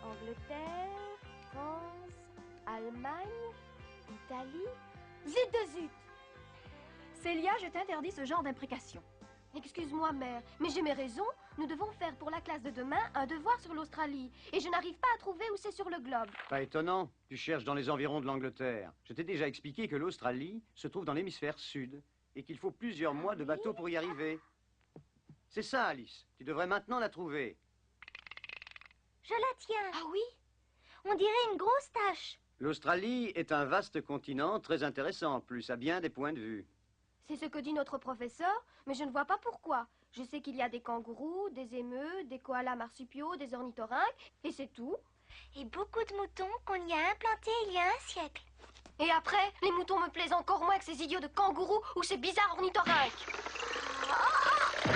Angleterre, France, Allemagne, Italie... Zut de zut! Célia, je t'interdis ce genre d'imprécation. Excuse-moi, mère, mais j'ai mes raisons. Nous devons faire pour la classe de demain un devoir sur l'Australie. Et je n'arrive pas à trouver où c'est sur le globe. Pas étonnant. Tu cherches dans les environs de l'Angleterre. Je t'ai déjà expliqué que l'Australie se trouve dans l'hémisphère sud et qu'il faut plusieurs mois de bateau pour y arriver. C'est ça, Alice. Tu devrais maintenant la trouver. Je la tiens. Ah oui? On dirait une grosse tache. L'Australie est un vaste continent très intéressant en plus, à bien des points de vue. C'est ce que dit notre professeur, mais je ne vois pas pourquoi. Je sais qu'il y a des kangourous, des émeus, des koalas marsupiaux, des ornithorynques, et c'est tout. Et beaucoup de moutons qu'on y a implantés il y a un siècle. Et après, les moutons me plaisent encore moins que ces idiots de kangourous ou ces bizarres ornithorynques.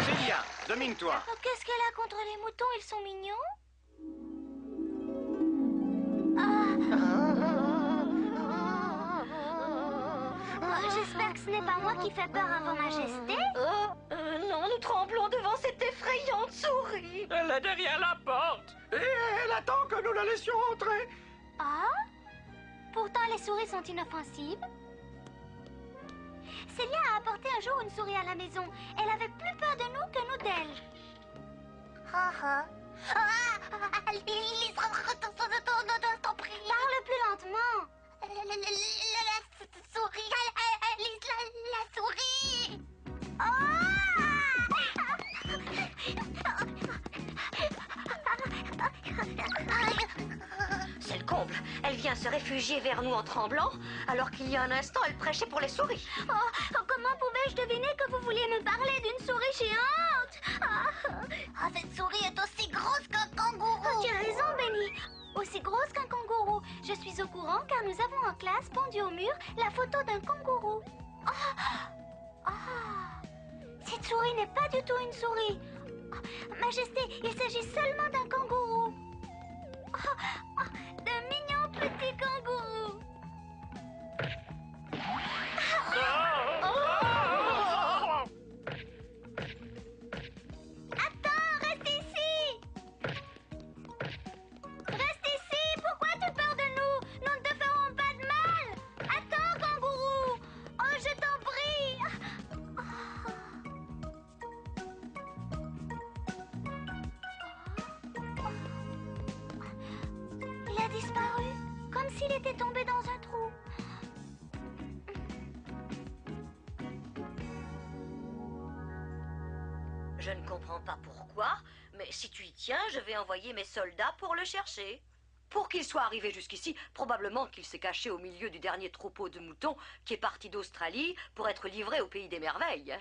Célia, domine-toi. Oh, qu'est-ce qu'elle a contre les moutons? Ils sont mignons. J'espère que ce n'est pas moi qui fais peur à vos majestés. Non, nous tremblons devant cette effrayante souris. Elle est derrière la porte. Et elle attend que nous la laissions entrer. Ah? Pourtant, les souris sont inoffensives. Célia a apporté un jour une souris à la maison. Elle avait plus peur de nous que nous d'elle. Alice, t'en prie. Parle plus lentement. La souris, Alice, la souris. C'est le comble. Elle vient se réfugier vers nous en tremblant, alors qu'il y a un instant, elle prêchait pour les souris. Comment pouvais-je deviner que vous vouliez me parler d'une souris géante? Cette souris est aussi grosse qu'un kangourou. Tu as raison, Benny. Aussi grosse qu'un kangourou. Je suis au courant car nous avons en classe pendu au mur la photo d'un kangourou. Cette souris n'est pas du tout une souris. Majesté, il s'agit seulement d'un kangourou. De mignons petits kangourous. Attends, reste ici. Reste ici. Pourquoi tu as peur de nous? Nous ne te ferons pas de mal. Attends, kangourou. Oh, je t'en prie. Il a disparu, comme s'il était tombé dans un trou. Je ne comprends pas pourquoi, mais si tu y tiens, je vais envoyer mes soldats pour le chercher. Pour qu'il soit arrivé jusqu'ici, probablement qu'il s'est caché au milieu du dernier troupeau de moutons qui est parti d'Australie pour être livré au pays des merveilles.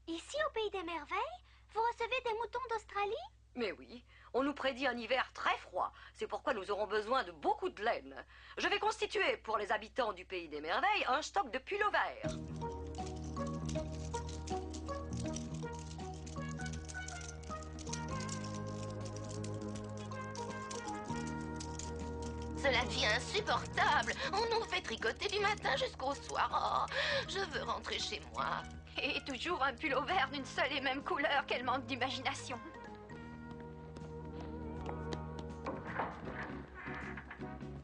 Ici, au pays des merveilles, vous recevez des moutons d'Australie? Mais oui, on nous prédit un hiver très froid. C'est pourquoi nous aurons besoin de beaucoup de laine. Je vais constituer pour les habitants du pays des merveilles un stock de pullovers. Cela devient insupportable. On nous fait tricoter du matin jusqu'au soir. Oh, je veux rentrer chez moi. Et toujours un pullover d'une seule et même couleur, quel manque d'imagination.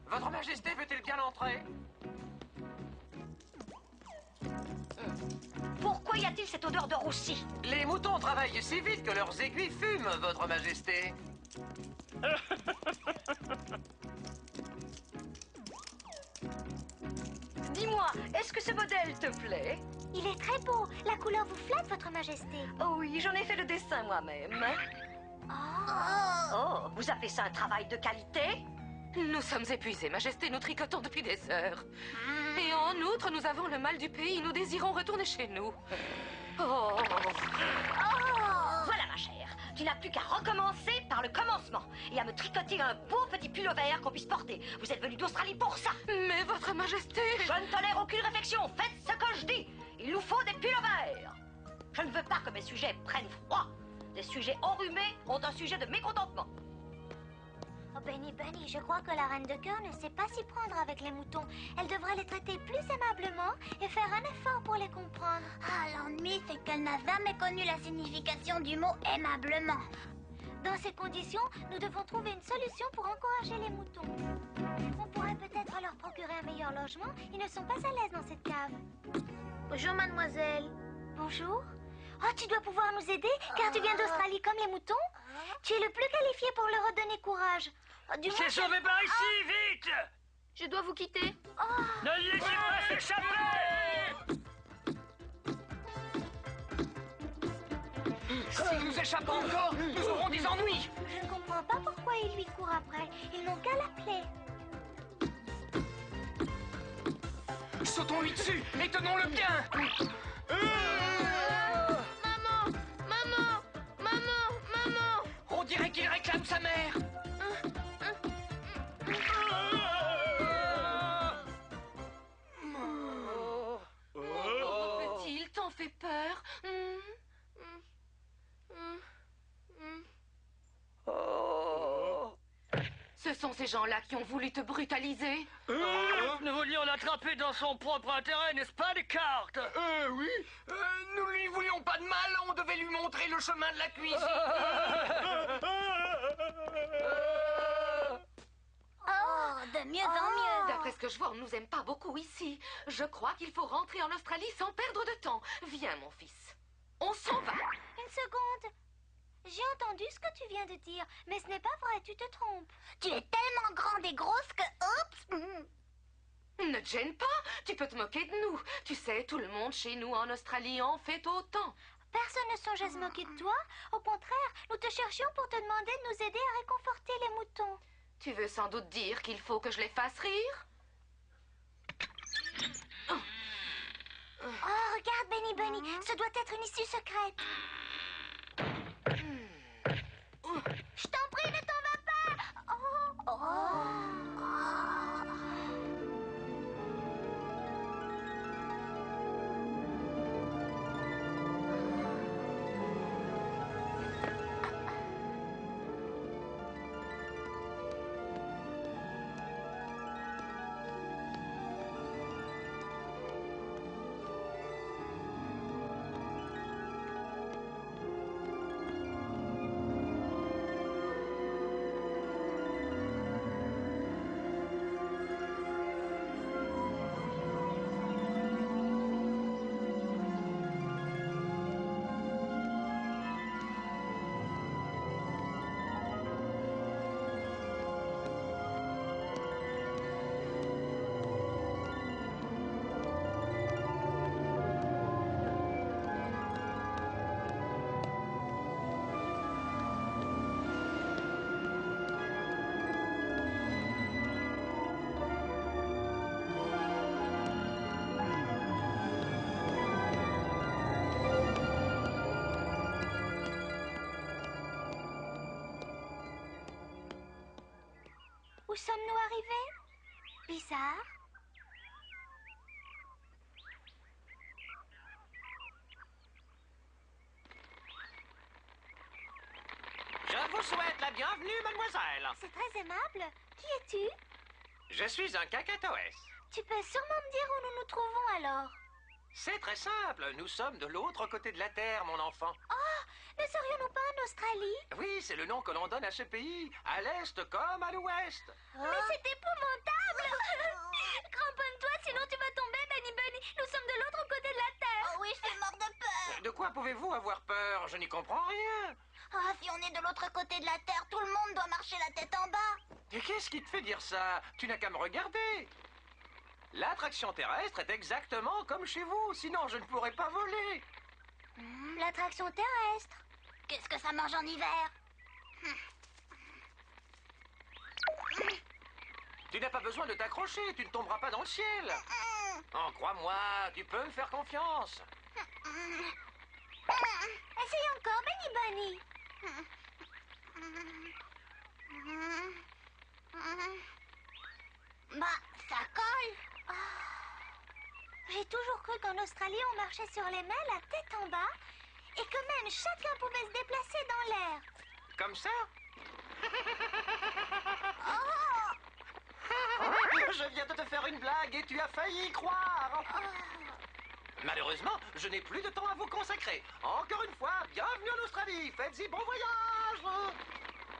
Votre Majesté veut-elle bien entrer? Pourquoi y a-t-il cette odeur de roussi? Les moutons travaillent si vite que leurs aiguilles fument, Votre Majesté. Dis-moi, est-ce que ce modèle te plaît? Il est très beau. La couleur vous flatte, Votre Majesté. Oh oui, j'en ai fait le dessin moi-même. Oh, vous appelez ça un travail de qualité? Nous sommes épuisés, Majesté. Nous tricotons depuis des heures. Et en outre, nous avons le mal du pays. Nous désirons retourner chez nous. Oh. Voilà, ma chère. Tu n'as plus qu'à recommencer par le commencement et à me tricoter un beau petit pullover qu'on puisse porter. Vous êtes venu d'Australie pour ça. Mais Votre Majesté... Je ne tolère aucune réflexion. Faites ce que je dis. Il nous faut des pullovers. Je ne veux pas que mes sujets prennent froid. Les sujets enrhumés ont un sujet de mécontentement. Oh, Benny, je crois que la reine de cœur ne sait pas s'y prendre avec les moutons. Elle devrait les traiter plus aimablement et faire un effort pour les comprendre. L'ennui, c'est qu'elle n'a jamais connu la signification du mot aimablement. Dans ces conditions, nous devons trouver une solution pour encourager les moutons. On pourrait peut-être leur procurer un meilleur logement. Ils ne sont pas à l'aise dans cette cave. Bonjour, mademoiselle. Bonjour. Oh, tu dois pouvoir nous aider, car tu viens d'Australie comme les moutons. Tu es le plus qualifié pour leur redonner courage. Du moins, C'est sauvé par ici, vite! Je dois vous quitter. Ne le laissez pas s'échapper! Si nous échappons encore, nous aurons des ennuis! Je ne comprends pas pourquoi ils lui courent après. Ils n'ont qu'à l'appeler. Sautons-lui dessus et tenons-le bien! Maman, maman, maman, maman. On dirait qu'il réclame sa mère! Oh, petit, il t'en fait peur. Ce sont ces gens-là qui ont voulu te brutaliser. Nous voulions l'attraper dans son propre intérêt, n'est-ce pas, Descartes? Oui. Nous lui voulions pas de mal, on devait lui montrer le chemin de la cuisine. Oh, de mieux en mieux. D'après ce que je vois, on nous aime pas beaucoup ici. Je crois qu'il faut rentrer en Australie sans perdre de temps. Viens, mon fils. On s'en va. Une seconde. J'ai entendu ce que tu viens de dire, mais ce n'est pas vrai, tu te trompes. Tu es tellement grande et grosse que... Oups. Ne te gêne pas. Tu peux te moquer de nous. Tu sais, tout le monde chez nous en Australie en fait autant. Personne ne songe à se moquer de toi. Au contraire, nous te cherchions pour te demander de nous aider à réconforter les moutons. Tu veux sans doute dire qu'il faut que je les fasse rire? Oh, regarde, Benny Bunny, ce doit être une issue secrète. Je t'en prie, ne t'en va pas. Où sommes-nous arrivés? Bizarre. Je vous souhaite la bienvenue, mademoiselle. C'est très aimable. Qui es-tu? Je suis un cacatoès. Tu peux sûrement me dire où nous nous trouvons alors. C'est très simple, nous sommes de l'autre côté de la Terre, mon enfant. Ne serions-nous pas en Australie? Oui, c'est le nom que l'on donne à ce pays, à l'Est comme à l'Ouest. Mais c'est épouvantable! Cramponne-toi, sinon tu vas tomber, Benny Bunny. Nous sommes de l'autre côté de la Terre. Oh oui, je suis mort de peur. De quoi pouvez-vous avoir peur? Je n'y comprends rien. Ah, si on est de l'autre côté de la Terre, tout le monde doit marcher la tête en bas. Et qu'est-ce qui te fait dire ça? Tu n'as qu'à me regarder. L'attraction terrestre est exactement comme chez vous, sinon je ne pourrais pas voler. L'attraction terrestre. Qu'est-ce que ça mange en hiver? Tu n'as pas besoin de t'accrocher, tu ne tomberas pas dans le ciel. Oh, crois-moi, tu peux me faire confiance. Essaye encore, Benny Bunny. Bah, ça colle. J'ai toujours cru qu'en Australie, on marchait sur les mains, la tête en bas, et que même chacun pouvait se déplacer dans l'air. Comme ça? Je viens de te faire une blague et tu as failli y croire. Malheureusement, je n'ai plus de temps à vous consacrer. Encore une fois, bienvenue en Australie. Faites-y bon voyage. Non,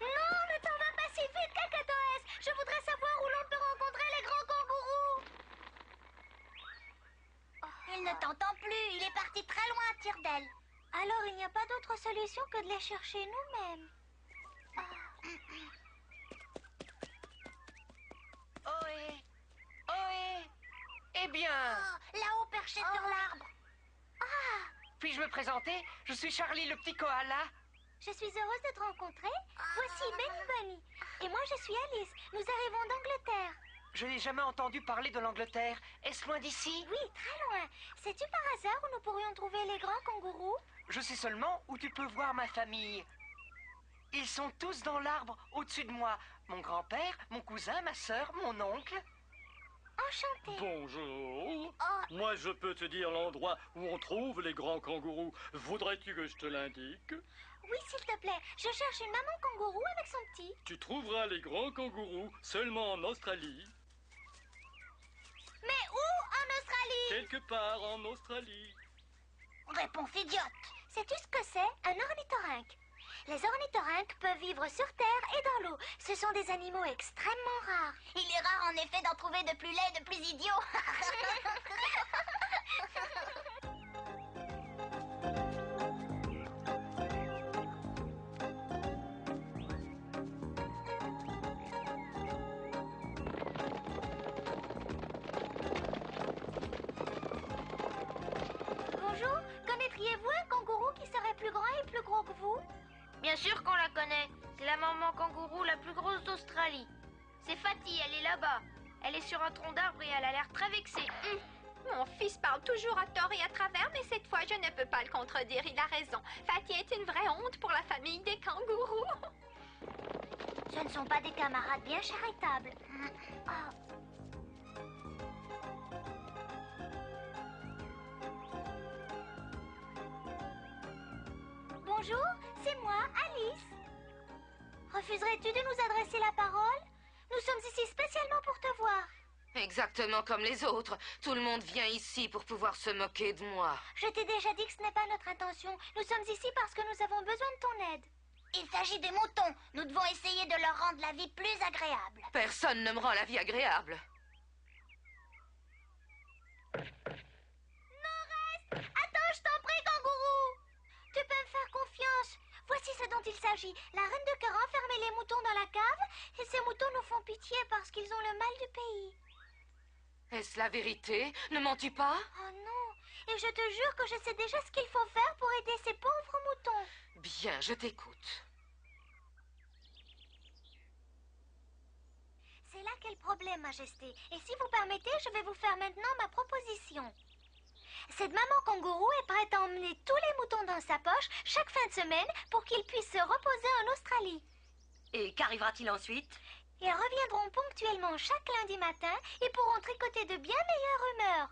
le temps va pas si vite, Cacatoès. Je voudrais savoir où l'on peut rencontrer les grands kangourous. Il ne t'entend plus. Il est parti très loin à tire d'aile. Alors, il n'y a pas d'autre solution que de les chercher nous-mêmes. Ohé. Ohé. Eh bien, Là-haut, perché sur l'arbre. puis-je me présenter? Je suis Charlie, le petit koala. Je suis heureuse de te rencontrer. Voici Benny Bunny. Et moi, je suis Alice. Nous arrivons d'Angleterre. Je n'ai jamais entendu parler de l'Angleterre. Est-ce loin d'ici? Oui, très loin. Sais-tu par hasard où nous pourrions trouver les grands kangourous? Je sais seulement où tu peux voir ma famille. Ils sont tous dans l'arbre au-dessus de moi. Mon grand-père, mon cousin, ma sœur, mon oncle. Enchantée. Bonjour. Oh, Moi, je peux te dire l'endroit où on trouve les grands kangourous. Voudrais-tu que je te l'indique? oui, s'il te plaît. Je cherche une maman kangourou avec son petit. Tu trouveras les grands kangourous seulement en Australie. Mais où en Australie? Quelque part en Australie. Réponse idiote. Sais-tu ce que c'est? Un ornithorynque. Les ornithorynques peuvent vivre sur terre et dans l'eau. Ce sont des animaux extrêmement rares. Il est rare en effet d'en trouver de plus laid, de plus idiot. Bonjour, connaîtriez-vous un kangourou qui serait plus grand et plus gros que vous? Bien sûr qu'on la connaît. C'est la maman kangourou la plus grosse d'Australie. C'est Fatty, elle est là-bas. Elle est sur un tronc d'arbre et elle a l'air très vexée. Mon fils parle toujours à tort et à travers, mais cette fois, je ne peux pas le contredire. Il a raison. Fatty est une vraie honte pour la famille des kangourous. Ce ne sont pas des camarades bien charitables. Ah. Bonjour, c'est moi, Alice. Refuserais-tu de nous adresser la parole? Nous sommes ici spécialement pour te voir. Exactement comme les autres. Tout le monde vient ici pour pouvoir se moquer de moi. Je t'ai déjà dit que ce n'est pas notre intention. Nous sommes ici parce que nous avons besoin de ton aide. Il s'agit des moutons. Nous devons essayer de leur rendre la vie plus agréable. Personne ne me rend la vie agréable. Attends, je t'en prie, kangourou. Tu peux me faire confiance. Voici ce dont il s'agit. La reine de cœur enfermait les moutons dans la cave et ces moutons nous font pitié parce qu'ils ont le mal du pays. Est-ce la vérité? Ne mens-tu pas? Oh non. Et je te jure que je sais déjà ce qu'il faut faire pour aider ces pauvres moutons. Bien, je t'écoute. C'est là qu'est le problème, Majesté. Et si vous permettez, je vais vous faire maintenant ma proposition. Cette maman kangourou est prête à emmener tous les moutons dans sa poche chaque fin de semaine pour qu'ils puissent se reposer en Australie. Et qu'arrivera-t-il ensuite? Ils reviendront ponctuellement chaque lundi matin et pourront tricoter de bien meilleure humeur.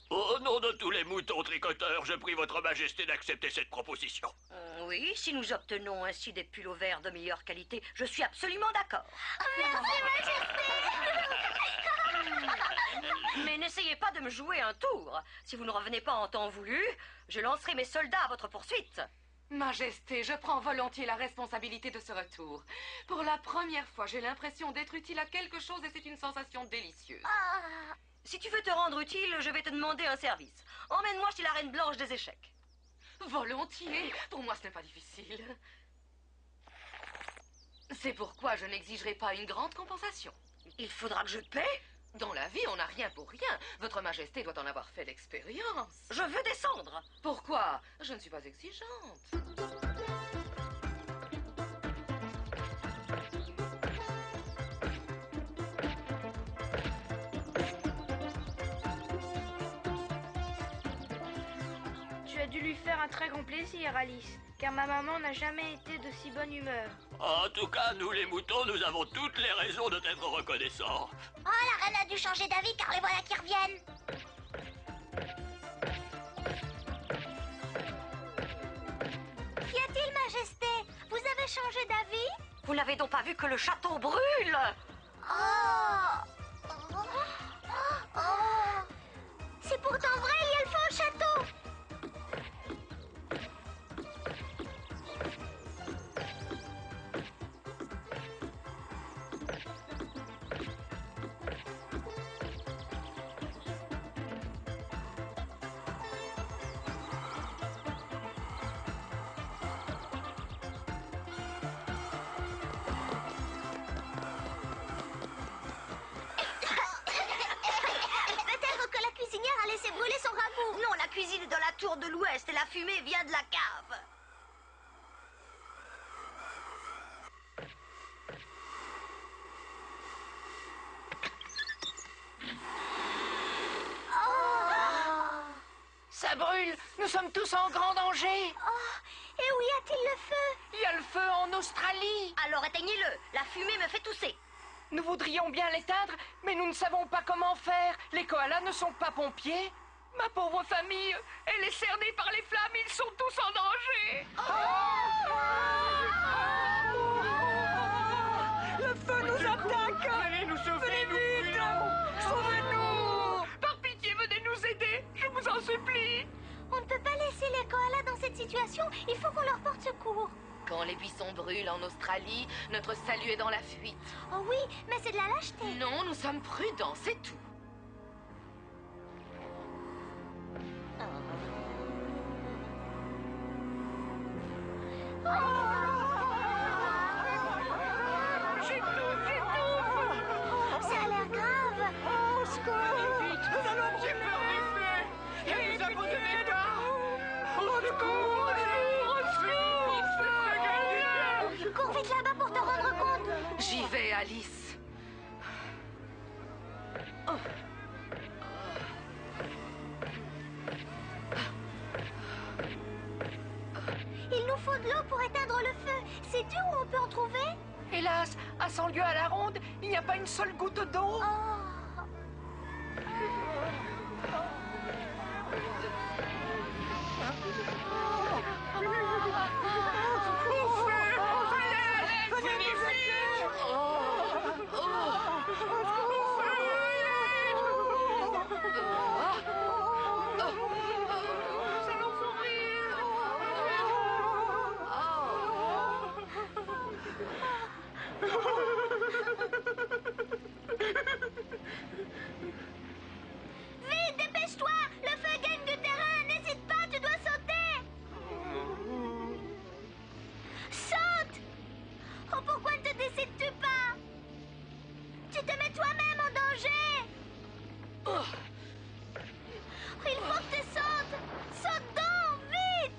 Au nom de tous les moutons tricoteurs, je prie votre majesté d'accepter cette proposition. Oui, si nous obtenons ainsi des pulls verts de meilleure qualité, je suis absolument d'accord. Merci, Majesté. Mais n'essayez pas de me jouer un tour. Si vous ne revenez pas en temps voulu, je lancerai mes soldats à votre poursuite. Majesté, je prends volontiers la responsabilité de ce retour. Pour la première fois, j'ai l'impression d'être utile à quelque chose et c'est une sensation délicieuse. Si tu veux te rendre utile, je vais te demander un service. Emmène-moi chez la Reine Blanche des échecs. Volontiers. Pour moi, ce n'est pas difficile. C'est pourquoi je n'exigerai pas une grande compensation. Il faudra que je paie. Dans la vie, on n'a rien pour rien. Votre Majesté doit en avoir fait l'expérience. Je veux descendre. Pourquoi? Je ne suis pas exigeante. Tu as dû lui faire un très grand plaisir, Alice, car ma maman n'a jamais été de si bonne humeur. En tout cas, nous les moutons, nous avons toutes les raisons de t'être reconnaissants. Oh, la reine a dû changer d'avis car les voilà qui reviennent. Qu'y a-t-il, Majesté? Vous avez changé d'avis? Vous n'avez donc pas vu que le château brûle? Oh. C'est pour La cuisine est dans la tour de l'ouest et la fumée vient de la cave. Ça brûle. Nous sommes tous en grand danger. Et où y a-t-il le feu? Il y a le feu en Australie. Alors éteignez-le. La fumée me fait tousser. Nous voudrions bien l'éteindre, mais nous ne savons pas comment faire. Les koalas ne sont pas pompiers. Ma pauvre famille, elle est cernée par les flammes. Ils sont tous en danger. Le feu nous attaque. Venez nous sauver, nous brûlons. Sauvez-nous. Par pitié, venez nous aider. Je vous en supplie. On ne peut pas laisser les koalas dans cette situation. Il faut qu'on leur porte secours. Quand les buissons brûlent en Australie, notre salut est dans la fuite. Oh oui, mais c'est de la lâcheté. Non, nous sommes prudents, c'est tout. Ça a l'air grave. Vite, nous allons j'ai peur du feu. Il nous a donné pas. Au secours, Cours vite là-bas pour te rendre compte. J'y vais, Alice. Il nous faut de l'eau pour éteindre le feu. Sais-tu où on peut en trouver? Hélas, à 100 lieues à la ronde, il n'y a pas une seule goutte d'eau. Oh. Vite, dépêche-toi! Le feu gagne du terrain! N'hésite pas, tu dois sauter! Saute! Oh, pourquoi ne te décides-tu pas? Tu te mets toi-même en danger! Il faut que tu sautes! Saute donc, vite!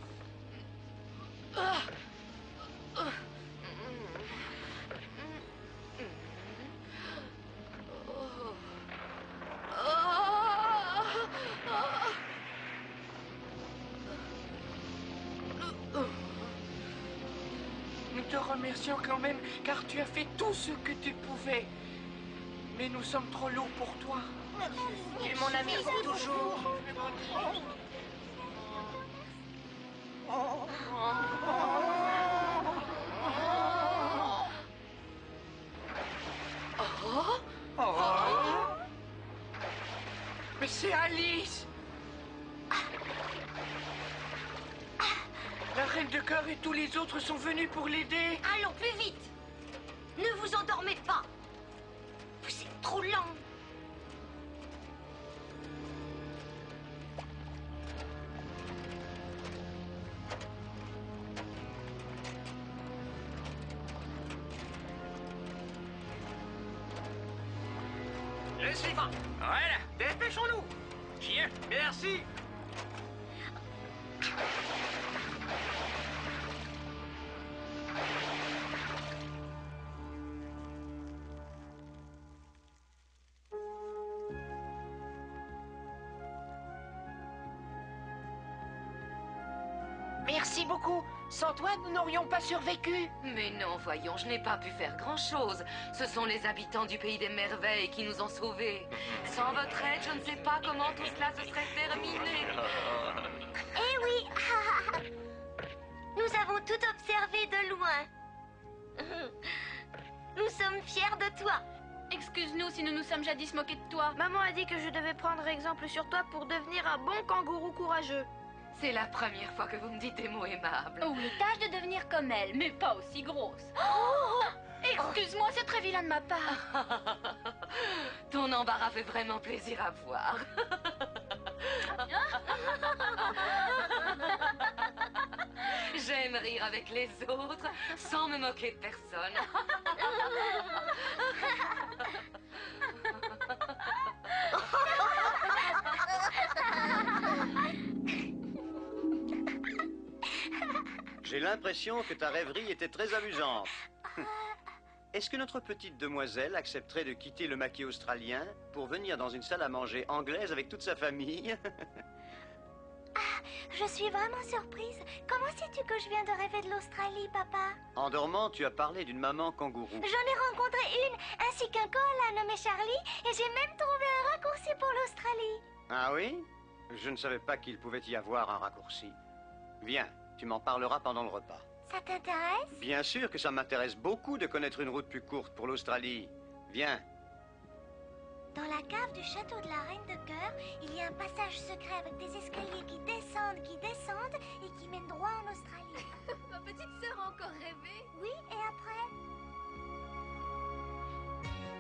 Nous te remercions quand même, car tu as fait tout ce que tu pouvais. Mais nous sommes trop lourds pour toi. Tu es mon ami pour toujours. Mais c'est Alice! La reine de cœur et tous les autres sont venus pour l'aider. Allons plus vite. Ne vous endormez pas. Vous êtes trop lent. Le suivant. Voilà, dépêchons-nous. Chien, merci. Merci beaucoup. Sans toi, nous n'aurions pas survécu. Mais non, voyons, je n'ai pas pu faire grand-chose. Ce sont les habitants du pays des merveilles qui nous ont sauvés. Sans votre aide, je ne sais pas comment tout cela se serait terminé. Eh oui! Nous avons tout observé de loin. Nous sommes fiers de toi. Excuse-nous si nous nous sommes jadis moqués de toi. Maman a dit que je devais prendre exemple sur toi pour devenir un bon kangourou courageux. C'est la première fois que vous me dites des mots aimables. Oui, tâche de devenir comme elle, mais pas aussi grosse. Excuse-moi, c'est très vilain de ma part. Ton embarras fait vraiment plaisir à voir. J'aime rire avec les autres sans me moquer de personne. J'ai l'impression que ta rêverie était très amusante. Est-ce que notre petite demoiselle accepterait de quitter le maquis australien pour venir dans une salle à manger anglaise avec toute sa famille? Je suis vraiment surprise. Comment sais-tu que je viens de rêver de l'Australie, papa? En dormant, tu as parlé d'une maman kangourou. J'en ai rencontré une, ainsi qu'un koala nommé Charlie, et j'ai même trouvé un raccourci pour l'Australie. Ah oui? Je ne savais pas qu'il pouvait y avoir un raccourci. Viens, tu m'en parleras pendant le repas. Ça t'intéresse? Bien sûr que ça m'intéresse beaucoup de connaître une route plus courte pour l'Australie. Viens. Dans la cave du château de la Reine de Cœur, il y a un passage secret avec des escaliers qui descendent et qui mènent droit en Australie. Ma petite sœur a encore rêvé. Oui, et après?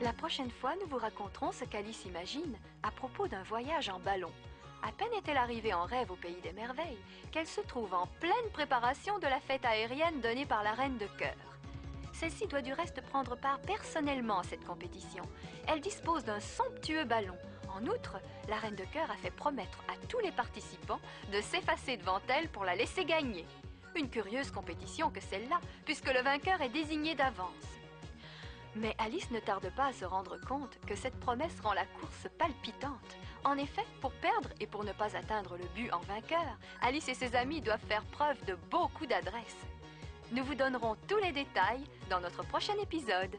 La prochaine fois, nous vous raconterons ce qu'Alice imagine à propos d'un voyage en ballon. À peine est-elle arrivée en rêve au pays des merveilles qu'elle se trouve en pleine préparation de la fête aérienne donnée par la Reine de Cœur. Celle-ci doit du reste prendre part personnellement à cette compétition. Elle dispose d'un somptueux ballon. En outre, la Reine de Cœur a fait promettre à tous les participants de s'effacer devant elle pour la laisser gagner. Une curieuse compétition que celle-là, puisque le vainqueur est désigné d'avance. Mais Alice ne tarde pas à se rendre compte que cette promesse rend la course palpitante. En effet, pour perdre et pour ne pas atteindre le but en vainqueur, Alice et ses amis doivent faire preuve de beaucoup d'adresse. Nous vous donnerons tous les détails dans notre prochain épisode.